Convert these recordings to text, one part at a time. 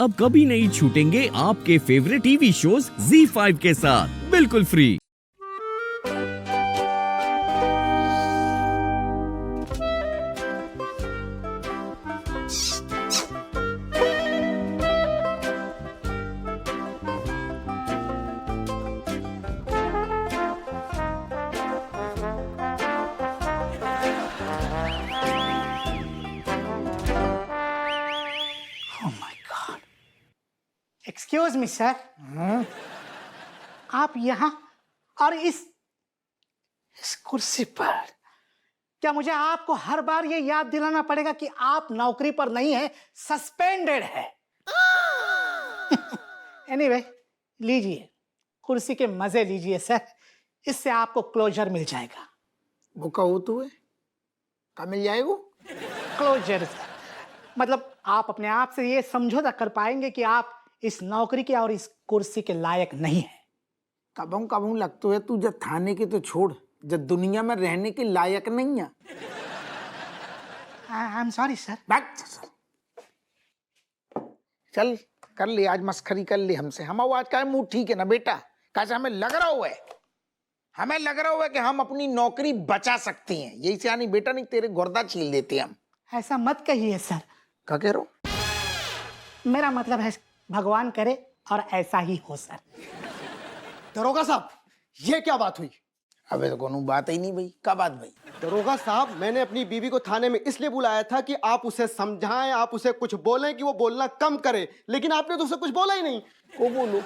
अब कभी नहीं छूटेंगे आपके फेवरेट टीवी शोज ZEE5 के साथ बिल्कुल फ्री। एक्सक्यूज मी सर, आप यहाँ और इस कुर्सी पर, क्या मुझे आपको हर बार ये याद दिलाना पड़ेगा कि आप नौकरी पर नहीं है, सस्पेंडेड है? एनीवे, लीजिए कुर्सी के मजे लीजिए सर, इससे आपको क्लोजर मिल जाएगा। वो कहो तू है का मिल जाएगा? क्लोजर सर, मतलब आप अपने आप से ये समझौता कर पाएंगे कि आप इस नौकरी के और इस कुर्सी के लायक नहीं है। कबों कबों लगतो है तू जब थाने के तो छोड़, जब दुनिया में रहने के लायक नहीं है। I am sorry sir. चल कर ले, आज मस्खरी कर ले हमसे। हम आज का मूड ठीक है ना बेटा? कैसे हमें लग रहा हुआ है, हमें लग रहा हुआ है कि हम अपनी नौकरी बचा सकते हैं। यही से आनी बेटा, नहीं तेरे गुर्दा छील देते हम। ऐसा मत कहिए सर। क्या कह रहे हो? मेरा मतलब है भगवान करे और ऐसा ही हो सर। दरोगा साहब, ये क्या बात हुई? अबे तो कोनो बात ही नहीं भाई। क्या बात भाई? दरोगा साहब, मैंने अपनी बीवी को थाने में इसलिए बुलाया था कि आप उसे समझाएं, आप उसे कुछ बोलें कि वो बोलना कम करे, लेकिन आपने तो उसे कुछ बोला ही नहीं। को बोलो?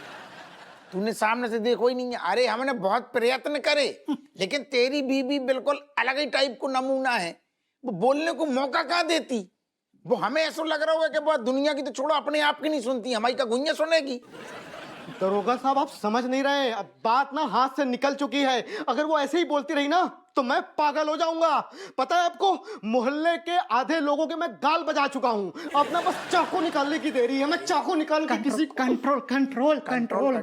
तूने सामने से देखो ही नहीं है। अरे हमने बहुत प्रयत्न करे, लेकिन तेरी बीवी बिल्कुल अलग ही टाइप को नमूना है। वो बोलने को मौका कहाँ देती। वो हमें ऐसा लग रहा हुआ कि बहुत दुनिया की तो छोड़ो, अपने आप की नहीं सुनती, हमारी का गुइयां सुनेगी। दरोगा साहब, आप समझ नहीं रहे हैं। अब बात ना हाथ से निकल चुकी है। अगर वो ऐसे ही बोलती रही ना तो मैं पागल हो जाऊंगा। पता है आपको, मोहल्ले के आधे लोगों के मैं गाल बजा चुका हूँ। अब ना बस चाकू निकालने की देरी है। मैं चाकू निकाल के किसी कंट्रोल कंट्रोल कंट्रोल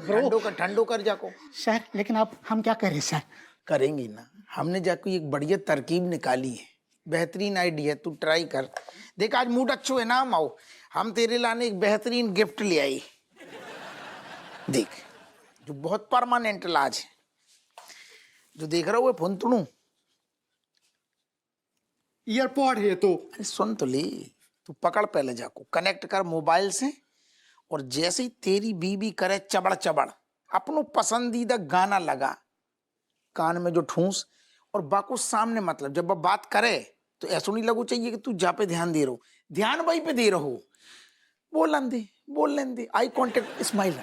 ठंडो कर जाको सर। लेकिन अब हम क्या करें सर? करेंगे ना, हमने जाको एक बढ़िया तरकीब निकाली है, बेहतरीन आइडिया। तू ट्राई कर देख। आज मूड अच्छो है ना, हम आओ, हम तेरे लाने एक बेहतरीन गिफ्ट ले आई। देख, जो बहुत परमानेंट इलाज है, जो देख रहा हुआ फुंतणू ईयरपॉड है तो। अरे सुन तो ले, तू पकड़ पहले जाको, कनेक्ट कर मोबाइल से, और जैसे ही तेरी बीबी करे चबड़ चबड़, अपनो पसंदीदा गाना लगा कान में जो ठूस, और बाको सामने, मतलब जब वो बात करे तो ऐसा नहीं लगो चाहिए कि तू जा पे ध्यान दे रहो, ध्यान वही पे दे रहो। बोल दे, आई कांटेक्ट, स्माइल।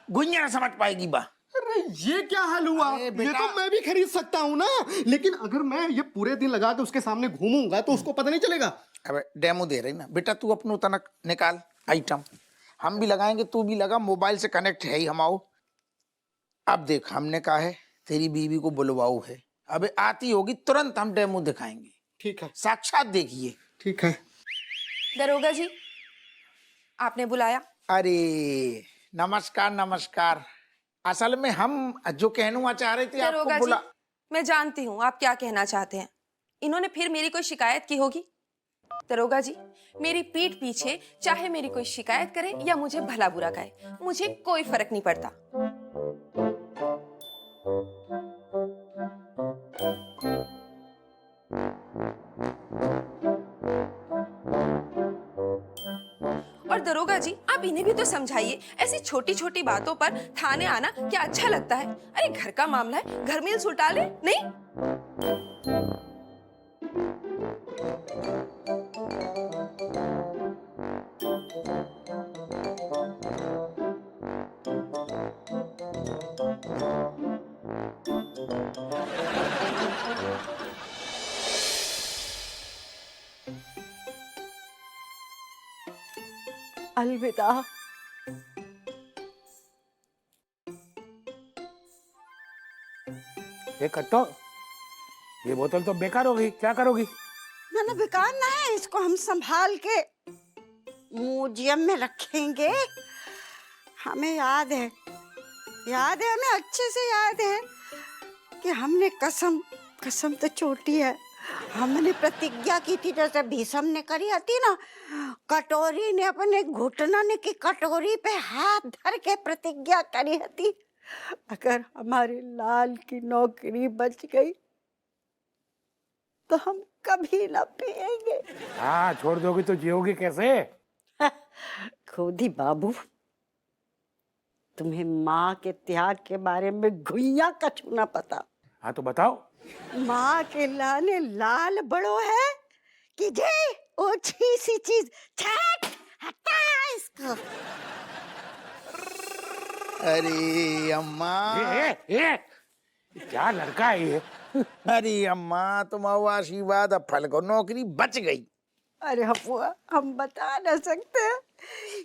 गुइया ना समझ पाएगी बा। अरे ये क्या हाल हुआ? ये तो मैं भी खरीद सकता हूँ ना, लेकिन अगर मैं ये पूरे दिन लगा के उसके सामने घूमूंगा तो उसको पता नहीं चलेगा। अबे डेमो दे रही ना बेटा, तू अपनो तनक निकाल आइटम, हम भी लगाएंगे, तू भी लगा, मोबाइल से कनेक्ट है ही हम आओ। अब देख, हमने कहा है तेरी बीवी को बुलवाओ है, अबे आती होगी तुरंत हम डेमो दिखाएंगे। ठीक है, साक्षात देखिए। ठीक है। दरोगा जी, आपने बुलाया? अरे नमस्कार नमस्कार। असल में हम जो कहना चाह रहे थे आपको दरोगा जी, मैं जानती हूँ आप क्या कहना चाहते हैं। इन्होंने फिर मेरी कोई शिकायत की होगी। दरोगा जी, मेरी पीठ पीछे चाहे मेरी कोई शिकायत करे या मुझे भला बुरा कहे, मुझे कोई फर्क नहीं पड़ता। और दरोगा जी, आप इन्हें भी तो समझाइए, ऐसी छोटी छोटी बातों पर थाने आना क्या अच्छा लगता है? अरे घर का मामला है, घर में सुलटा ले नहीं। अलविदा। ये कट्टो, ये बोतल तो बेकार हो गई, क्या करोगी? मैंने बेकार ना है, इसको हम संभाल के म्यूजियम में रखेंगे। हमें याद है, हमें अच्छे से याद है कि हमने कसम तो छोटी है, हमने प्रतिज्ञा की थी जैसे भीष्म ने करी थी ना, कटोरी ने अपने घुटनन की कटोरी पे हाथ धर के प्रतिज्ञा करी थी, अगर हमारे लाल की नौकरी बच गई तो हम कभी न पिएंगे। हाँ, छोड़ दोगी तो जियोगी कैसे? खुद ही बाबू, तुम्हें माँ के त्याग के बारे में घुइया कछु न पता। हाँ तो बताओ। माँ के लाने लाल बड़ो है कि जे ओछी सी चीज छट हटा इसको। अरे अम्मा, ए, क्या लड़का है ये? अरे अम्मा, तुम आओ आशीर्वाद, अब फल को नौकरी बच गई। अरे हपुआ, हम बता न सकते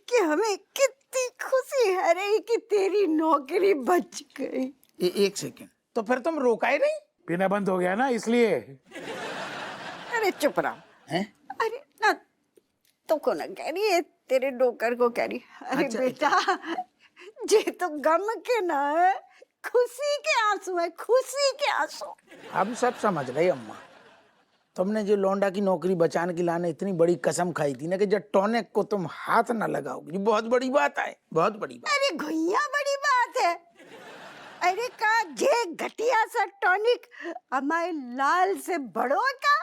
कि हमें कितनी खुशी है रे कि तेरी नौकरी बच गई। एक सेकेंड, तो फिर तुम रोका ही नहीं? पीना बंद हो गया ना इसलिए। अरे चुप रहो। हैं? अरे ना, तुमको न कह रही है, तेरे डोकर को कह रही। अरे अच्छा, बेटा, जे तो गम के ना है, खुशी के आंसू है, खुशी के आंसू। हम सब समझ गए अम्मा, तुमने जो लौंडा की नौकरी बचाने की लाने इतनी बड़ी कसम खाई थी ना कि जब टॉनिक को तुम हाथ ना लगाओगे, ये बहुत बड़ी बात है, बहुत बड़ी बात। अरे घुइया बड़ी बात है। अरे का जे घटिया सा टॉनिक हमारे लाल से बड़ो का।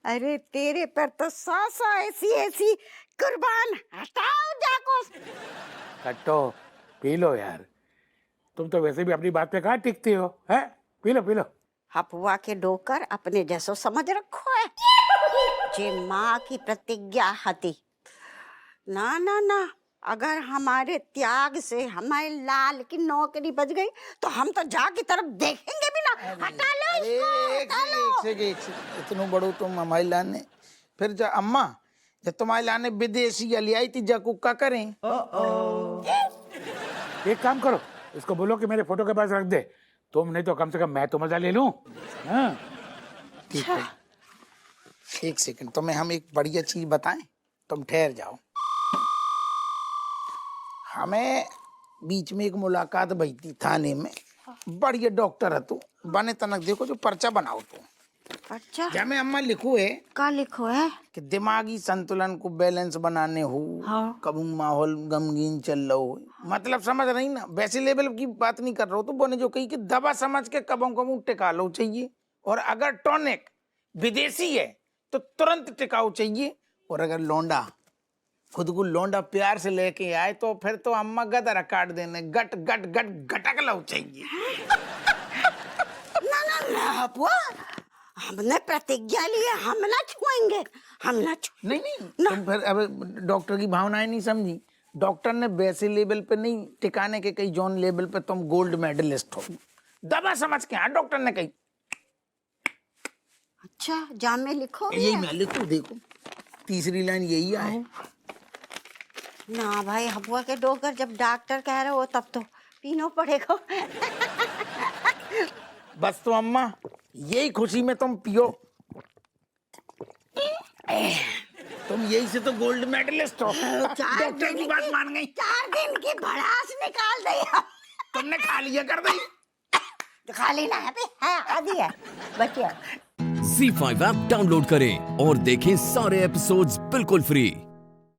अरे तेरे पर तो 100 ऐसी ऐसी कुर्बान हटाओ जाको। कट्टो, पी लो यार, तुम तो वैसे भी अपनी बात पे कहाँ टिकती हो, हैं? P low P low. हपुआ के डोकर अपने जैसो समझ रखो है। जे माँ की प्रतिज्ञा हती, ना ना ना, अगर हमारे त्याग से हमारे लाल की नौकरी बच गई तो हम तो जा की तरफ देखेंगे भी ना। हटा लो इसको, हटा लो। एक इतनो बड़ो तुम हमारी लाने, फिर जा अम्मा, जब तुम्हारी लाने विदेशी ले आई थी, जाकू का करें? एक काम करो, इसको बोलो कि मेरे फोटो के पास रख दे, तुम नहीं तो कम से कम मैं तो मजा ले लूं। हाँ। ठीक है, एक सेकंड, तुम्हें हम एक बढ़िया चीज बताएं, तुम ठहर जाओ। हमें बीच में एक मुलाकात भई थी थाने में, बढ़िया डॉक्टर है तू, बने तनक देखो जो पर्चा बनाओ तू। अच्छा, जहाँ में अम्मा लिखो है का लिखो है कि दिमागी संतुलन को बैलेंस बनाने हो, हाँ। कबू माहौल गमगीन चल रहा हो, मतलब समझ रही ना, वैसे लेवल की बात नहीं कर रहा हूँ, तो बोने जो कही कि दवा समझ के कबों कबू टिका लो चाहिए, और अगर टॉनिक विदेशी है तो तुरंत टिकाऊ चाहिए, और अगर लौंडा खुद को लौंडा प्यार से लेके आए तो फिर तो अम्मा गदर काट देने, गट गट गट गटक लो चाहिए। ना ना ना हपुआ, हमने प्रतिज्ञा ली है, हम ना छुएंगे, हम ना छू। नहीं नहीं, तुम फिर अब डॉक्टर की भावनाएं नहीं समझी, डॉक्टर ने वैसे लेवल पे नहीं टिकाने के कई जोन लेवल पे तुम गोल्ड मेडलिस्ट हो, दवा समझ के। हाँ, डॉक्टर ने कही। अच्छा, जाम में लिखो भी यही है? मैं लिखू, देखो तीसरी लाइन यही है। ना भाई हपुआ के डोकर, जब डॉक्टर कह रहे हो तब तो पीनो पड़ेगा। बस तो अम्मा, यही खुशी में तुम पियो, तुम यही से तो गोल्ड मेडलिस्ट हो। डॉक्टर की बात मान गई। 4 दिन की भड़ास निकाल दी। तुमने खा लिया कर दी। खाली ना है, आधी है बचिया। Z5 ऐप डाउनलोड करें और देखें सारे एपिसोड्स बिल्कुल फ्री।